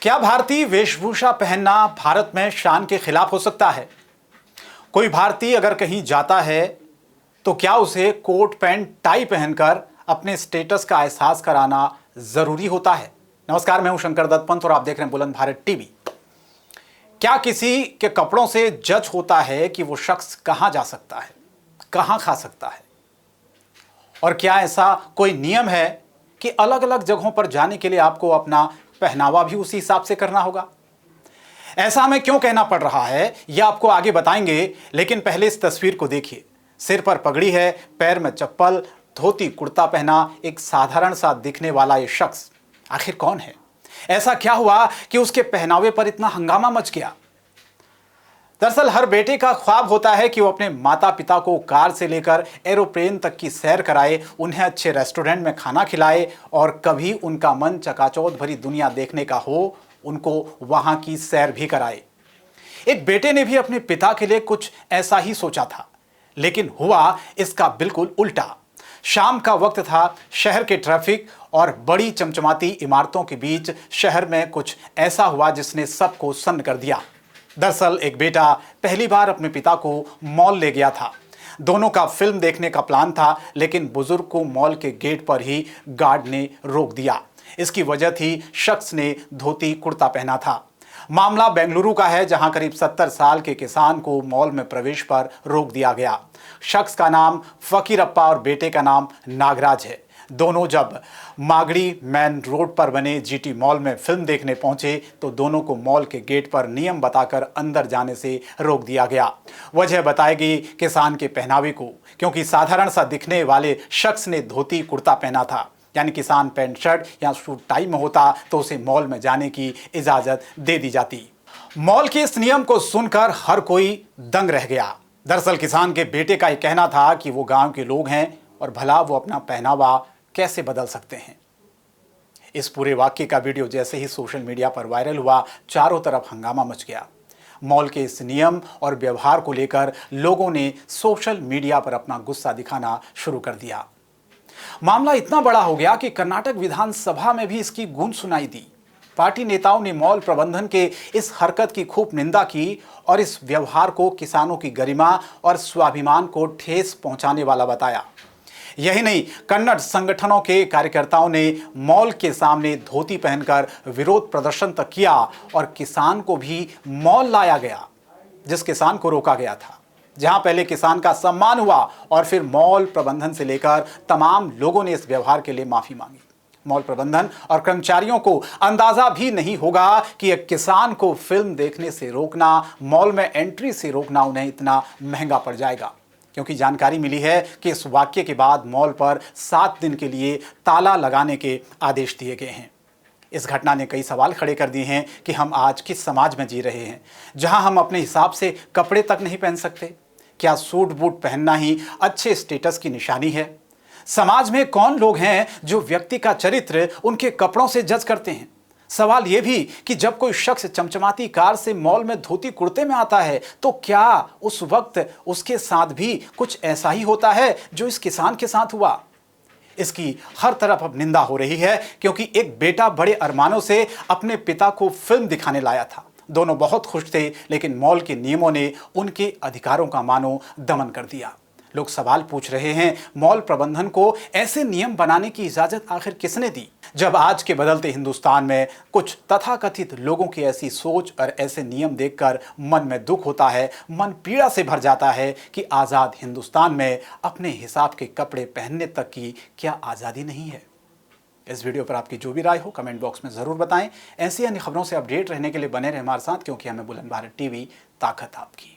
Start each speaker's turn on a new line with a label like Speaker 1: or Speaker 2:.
Speaker 1: क्या भारतीय वेशभूषा पहनना भारत में शान के खिलाफ हो सकता है? कोई भारतीय अगर कहीं जाता है तो क्या उसे कोट पैंट टाई पहनकर अपने स्टेटस का एहसास कराना जरूरी होता है? नमस्कार, मैं हूं शंकर दत्त पंत और आप देख रहे हैं बुलंद भारत टीवी। क्या किसी के कपड़ों से जज होता है कि वो शख्स कहां जा सकता है, कहां खा सकता है? और क्या ऐसा कोई नियम है कि अलग अलग जगहों पर जाने के लिए आपको अपना पहनावा भी उसी हिसाब से करना होगा? ऐसा हमें क्यों कहना पड़ रहा है यह आपको आगे बताएंगे, लेकिन पहले इस तस्वीर को देखिए। सिर पर पगड़ी है, पैर में चप्पल, धोती कुर्ता पहना एक साधारण सा दिखने वाला ये शख्स आखिर कौन है? ऐसा क्या हुआ कि उसके पहनावे पर इतना हंगामा मच गया? दरअसल हर बेटे का ख्वाब होता है कि वो अपने माता पिता को कार से लेकर एरोप्लेन तक की सैर कराए, उन्हें अच्छे रेस्टोरेंट में खाना खिलाए और कभी उनका मन चकाचौंध भरी दुनिया देखने का हो, उनको वहां की सैर भी कराए। एक बेटे ने भी अपने पिता के लिए कुछ ऐसा ही सोचा था, लेकिन हुआ इसका बिल्कुल उल्टा। शाम का वक्त था, शहर के ट्रैफिक और बड़ी चमचमाती इमारतों के बीच शहर में कुछ ऐसा हुआ जिसने सबको सन्न कर दिया। दरअसल एक बेटा पहली बार अपने पिता को मॉल ले गया था। दोनों का फिल्म देखने का प्लान था, लेकिन बुजुर्ग को मॉल के गेट पर ही गार्ड ने रोक दिया। इसकी वजह थी शख्स ने धोती कुर्ता पहना था। मामला बेंगलुरु का है, जहां करीब 70 साल के किसान को मॉल में प्रवेश पर रोक दिया गया। शख्स का नाम फकीरप्पा और बेटे का नाम नागराज है। दोनों जब मागड़ी मैन रोड पर बने जीटी मॉल में फिल्म देखने पहुंचे तो दोनों को मॉल के गेट पर नियम बताकर अंदर जाने से रोक दिया गया। वजह बताई गई किसान के पहनावे को, क्योंकि साधारण सा दिखने वाले शख्स ने धोती कुर्ता पहना था। यानी किसान पैंट शर्ट या सूट टाई में होता तो उसे मॉल में जाने की इजाजत दे दी जाती। मॉल के इस नियम को सुनकर हर कोई दंग रह गया। दरअसल किसान के बेटे का यह कहना था कि वो गांव के लोग हैं और भला वो अपना पहनावा कैसे बदल सकते हैं। इस पूरे वाक्य का वीडियो जैसे ही सोशल मीडिया पर वायरल हुआ, चारों तरफ हंगामा मच गया। मॉल के इस नियम और व्यवहार को लेकर लोगों ने सोशल मीडिया पर अपना गुस्सा दिखाना शुरू कर दिया। मामला इतना बड़ा हो गया कि कर्नाटक विधानसभा में भी इसकी गूंज सुनाई दी। पार्टी नेताओं ने मॉल प्रबंधन के इस हरकत की खूब निंदा की और इस व्यवहार को किसानों की गरिमा और स्वाभिमान को ठेस पहुंचाने वाला बताया। यही नहीं, कन्नड़ संगठनों के कार्यकर्ताओं ने मॉल के सामने धोती पहनकर विरोध प्रदर्शन तक किया और किसान को भी मॉल लाया गया। जिस किसान को रोका गया था, जहां पहले किसान का सम्मान हुआ और फिर मॉल प्रबंधन से लेकर तमाम लोगों ने इस व्यवहार के लिए माफी मांगी। मॉल प्रबंधन और कर्मचारियों को अंदाजा भी नहीं होगा कि एक किसान को फिल्म देखने से रोकना, मॉल में एंट्री से रोकना उन्हें इतना महंगा पड़ जाएगा, क्योंकि जानकारी मिली है कि इस वाक्य के बाद मॉल पर 7 दिन के लिए ताला लगाने के आदेश दिए गए हैं। इस घटना ने कई सवाल खड़े कर दिए हैं कि हम आज किस समाज में जी रहे हैं, जहां हम अपने हिसाब से कपड़े तक नहीं पहन सकते। क्या सूट बूट पहनना ही अच्छे स्टेटस की निशानी है? समाज में कौन लोग हैं जो व्यक्ति का चरित्र उनके कपड़ों से जज करते हैं? सवाल यह भी कि जब कोई शख्स चमचमाती कार से मॉल में धोती कुर्ते में आता है तो क्या उस वक्त उसके साथ भी कुछ ऐसा ही होता है जो इस किसान के साथ हुआ? इसकी हर तरफ अब निंदा हो रही है, क्योंकि एक बेटा बड़े अरमानों से अपने पिता को फिल्म दिखाने लाया था। दोनों बहुत खुश थे, लेकिन मॉल के नियमों ने उनके अधिकारों का मानो दमन कर दिया। लोग सवाल पूछ रहे हैं, मॉल प्रबंधन को ऐसे नियम बनाने की इजाजत आखिर किसने दी? जब आज के बदलते हिंदुस्तान में कुछ तथाकथित लोगों की ऐसी सोच और ऐसे नियम देखकर मन में दुख होता है, मन पीड़ा से भर जाता है कि आजाद हिंदुस्तान में अपने हिसाब के कपड़े पहनने तक की क्या आजादी नहीं है? इस वीडियो पर आपकी जो भी राय हो कमेंट बॉक्स में जरूर बताएं। ऐसी अन्य खबरों से अपडेट रहने के लिए बने रहे हमारे साथ, क्योंकि हमें बुलंद भारत टीवी ताकत आपकी।